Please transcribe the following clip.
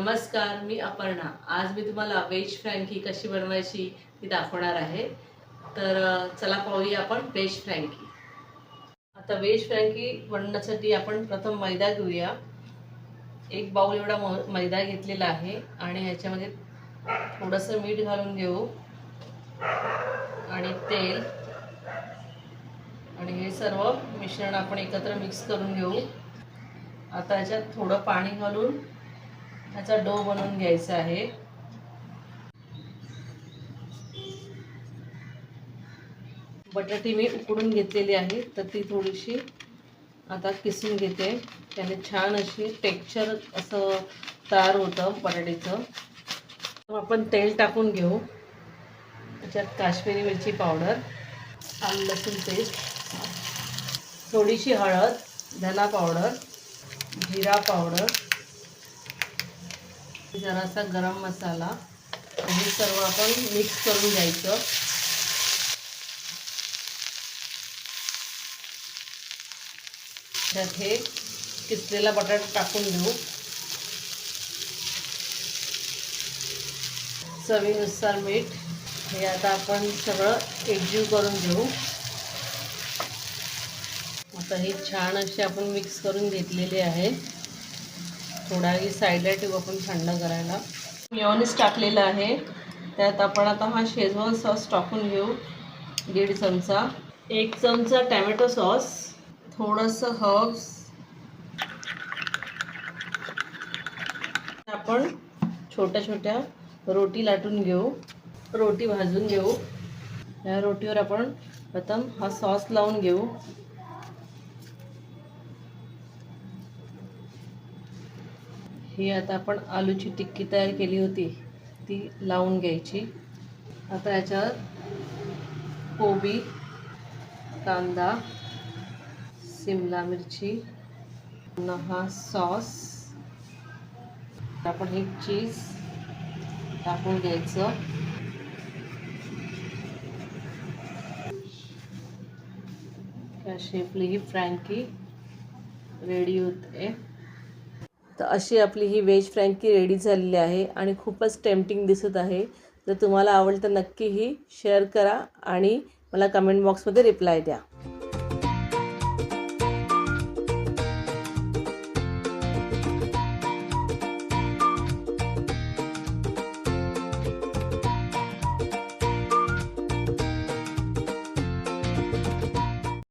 नमस्कार, मी अपर्णा। आज मी तुम्हाला व्हेज फ्रँकी कशी बनवायची ती दाखवणार आहे। तर चला पाहूया आपण व्हेज फ्रँकी। आता व्हेज फ्रँकी बनवण्यासाठी आपण प्रथम मैदा घेऊया। एक बाउल एवढा मैदा घेतलेला आहे आणि ह्याच्यामध्ये थोडंसं मीठ घालून घेऊ आणि तेल आणि हे सर्व मिश्रण आपण एकत्र मिक्स करून घेऊ। आता याच्यात थोडं पाणी घालून याचा डो बनवून घ्यायचा आहे। बटाटे मी उकडून घेतलेली आहे, तर ती थोडीशी आता किसून घेते। त्याने छान अशी टेक्स्चर असं तयार होतं बटाट्याचं। आपण तेल टाकून घेऊ। त्याच्यात काश्मीरी मिरची पावडर, आलं लसूण पेस्ट, थोडीशी हळद, धना पावडर, जिरा पावडर, जरासा गरम मसाला, हे सर्व आपण मिक्स करून घ्यायचं। त्यात हे किसलेला बटाटा टाकून घेऊ। चवीनुसार मीठ, हे आता आपण सगळं एकजीव करून घेऊ। आता हे छान असे आपण मिक्स करून घेतलेले आहे। थोडा ही साईडला ठेवू आपण थंड करायला। मेयोनीज टाकलेला आहे, त्यात आपण आता हा शेजवान सॉस टाकून घेऊ, 1.5 चमचा, 1 चमचा टोमॅटो सॉस, थोडंसं हर्ब्स। आपण छोट्या छोट्या रोटी लाटून घेऊ, रोटी भाजून घेऊ। या रोटीवर आपण प्रथम हा सॉस लावून घेऊ। ही आता आपण आलूची टिक्की तयार केली होती ती लावून घ्यायची। आता याच्यावर कोबी, कांदा, शिमला मिरची, हा सॉस, आपण हे चीज टाकून घ्यायचं। अशी आपली ही फ्रँकी रेडी होते। तर अशी आपली ही व्हेज फ्रँकी रेडी झालेली आहे आणि खूपच टेम्पटिंग दिसत आहे। जर तुम्हाला आवडलं तर नक्की ही शेअर करा आणि मला कमेंट बॉक्समध्ये रिप्लाय द्या।